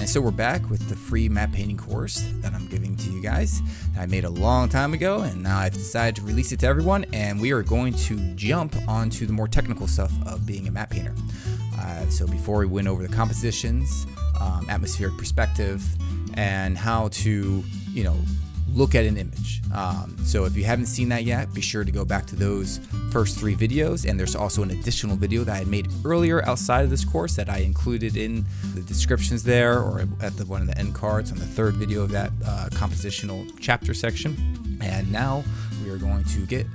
And so we're back with the free matte painting course that I'm giving to you guys. I made a long time ago, and now I've decided to release it to everyone, and we are going to jump onto the more technical stuff of being a matte painter. So before we went over the compositions, atmospheric perspective, and how to, look at an image. So if you haven't seen that yet, be sure to go back to those first 3 videos, and there's also an additional video that I made earlier outside of this course that I included in the descriptions there, or at one of the end cards on the 3rd video of that compositional chapter section. And now we are going to get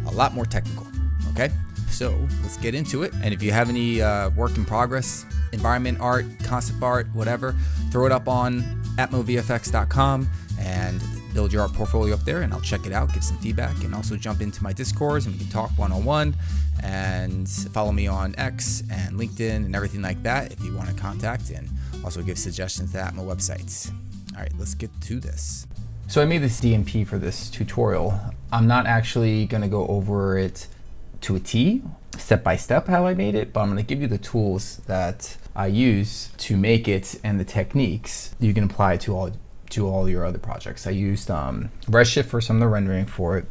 a lot more technical, okay? So let's get into it. And if you have any work in progress, environment art, concept art, whatever, throw it up on atmovfx.com and build your art portfolio up there, and I'll check it out, give some feedback, and also jump into my Discords and we can talk one-on-one, and follow me on X and LinkedIn and everything like that if you want to contact, and also give suggestions at my websites. All right, let's get to this. So I made this DMP for this tutorial. I'm not actually going to go over it to a T, step by step how I made it, but I'm going to give you the tools that I use to make it and the techniques you can apply to all your other projects. I used Redshift for some of the rendering for it,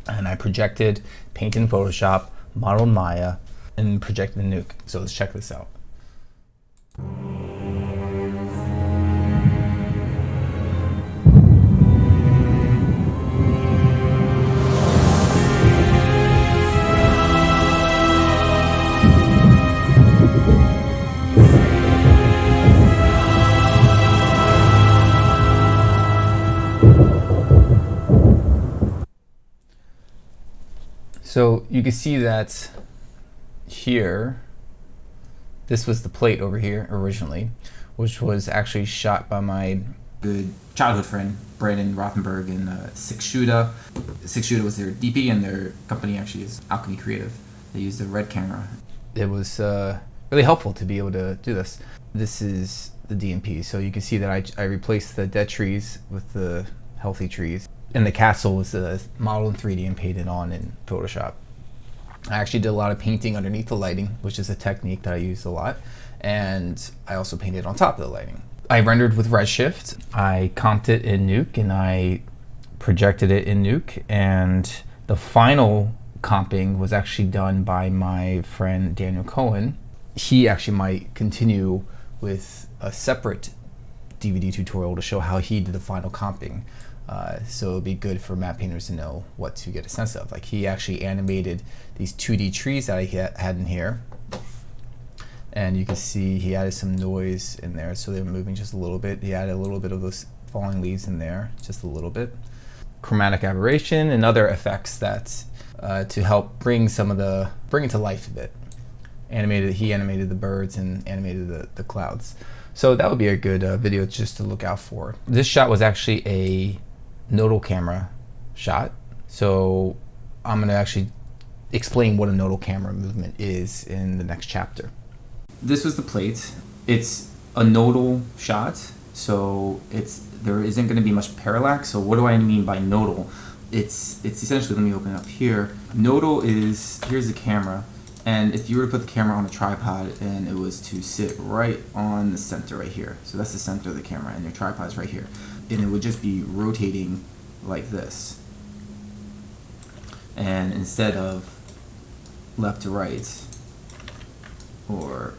and I projected, painted in Photoshop, modeled in Maya, and projected in Nuke. So let's check this out. So you can see that here, this was the plate over here originally, which was actually shot by my good childhood friend, Brandon Rothenberg in Chpt. Chpt was their DP, and their company actually is Alchemy Creative. They use the red camera. It was really helpful to be able to do this. This is the DMP. So you can see that I replaced the dead trees with the healthy trees. And the castle was modeled in 3D and painted on in Photoshop. I actually did a lot of painting underneath the lighting, which is a technique that I use a lot. And I also painted on top of the lighting. I rendered with Redshift. I comped it in Nuke, and I projected it in Nuke. And the final comping was actually done by my friend Daniel Cohen. He actually might continue with a separate DVD tutorial to show how he did the final comping. So it'll be good for matte painters to know what to get a sense of. Like, he actually animated these 2D trees that I had in here, and you can see he added some noise in there, so they were moving just a little bit. He added a little bit of those falling leaves in there, just a little bit. Chromatic aberration and other effects that to help bring it to life a bit. He animated the birds and animated the clouds. So that would be a good video just to look out for. This shot was actually a nodal camera shot. So I'm going to actually explain what a nodal camera movement is in the next chapter. This was the plate. It's a nodal shot, so there isn't going to be much parallax. So what do I mean by nodal? It's essentially, let me open it up here. Nodal is, here's the camera. And if you were to put the camera on a tripod and it was to sit right on the center right here, so that's the center of the camera, and your tripod is right here, and it would just be rotating like this. And instead of left to right or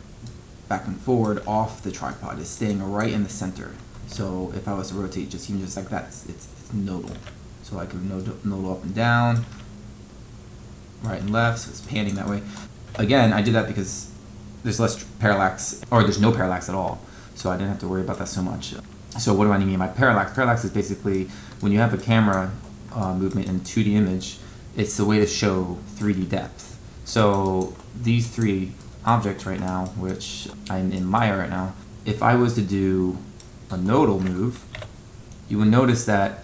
back and forward off the tripod, it's staying right in the center. So if I was to rotate just even just like that, it's nodal. So I could nodal up and down, right and left, so it's panning that way. Again, I did that because there's less parallax, or there's no parallax at all, so I didn't have to worry about that so much. So what do I mean by parallax? Parallax is basically when you have a camera movement in a 2D image, it's the way to show 3D depth. So these 3 objects right now, which I'm in Maya right now, if I was to do a nodal move, you would notice that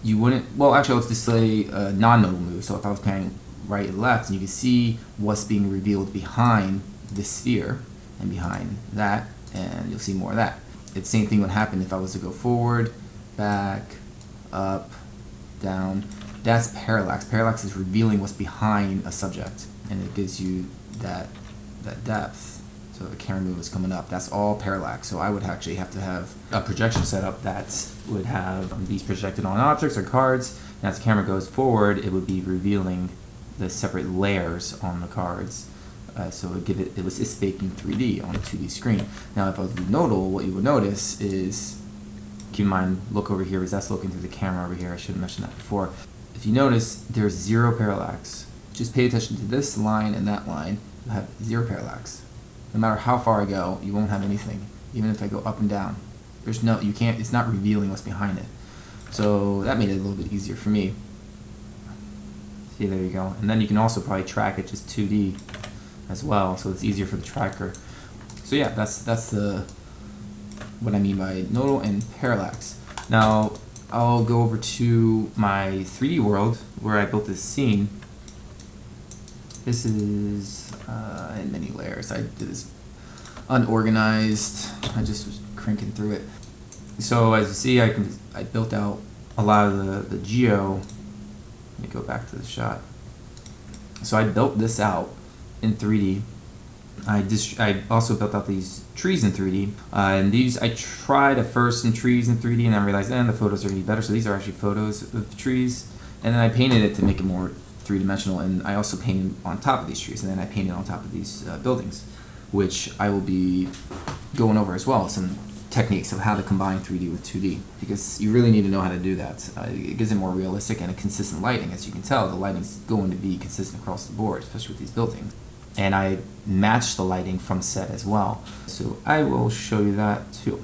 you wouldn't, well actually let's just say a non-nodal move. So if I was panning right and left, and you can see what's being revealed behind this sphere and behind that, and you'll see more of that. The same thing would happen if I was to go forward, back, up, down. That's parallax. Parallax is revealing what's behind a subject, and it gives you that depth. So the camera move is coming up. That's all parallax. So I would actually have to have a projection setup that would have these projected on objects or cards. And as the camera goes forward, it would be revealing the separate layers on the cards. So it would give it's baking 3D on a 2D screen. Now if I was doing nodal, what you would notice is, keep in mind, look over here, because that's looking through the camera over here. I should have mentioned that before. If you notice, there's zero parallax. Just pay attention to this line and that line. You have zero parallax. No matter how far I go, you won't have anything. Even if I go up and down, there's no, you can't, it's not revealing what's behind it. So that made it a little bit easier for me. See, there you go. And then you can also probably track it just 2D as well, so it's easier for the tracker. So yeah, that's what I mean by nodal and parallax. Now I'll go over to my 3D world where I built this scene. This is in many layers. I did this unorganized. I just was cranking through it. So as you see, I built out a lot of the geo. Let me go back to the shot. So I built this out in 3D. I also built out these trees in 3D. And these, I tried at first some trees in 3D, and I realized, the photos are going to be better. So these are actually photos of trees. And then I painted it to make it more three-dimensional, and I also painted on top of these trees, and then I painted on top of these buildings, which I will be going over as well, some techniques of how to combine 3D with 2D, because you really need to know how to do that. It gives it more realistic and a consistent lighting. As you can tell, the lighting's going to be consistent across the board, especially with these buildings. And I matched the lighting from set as well. So I will show you that too.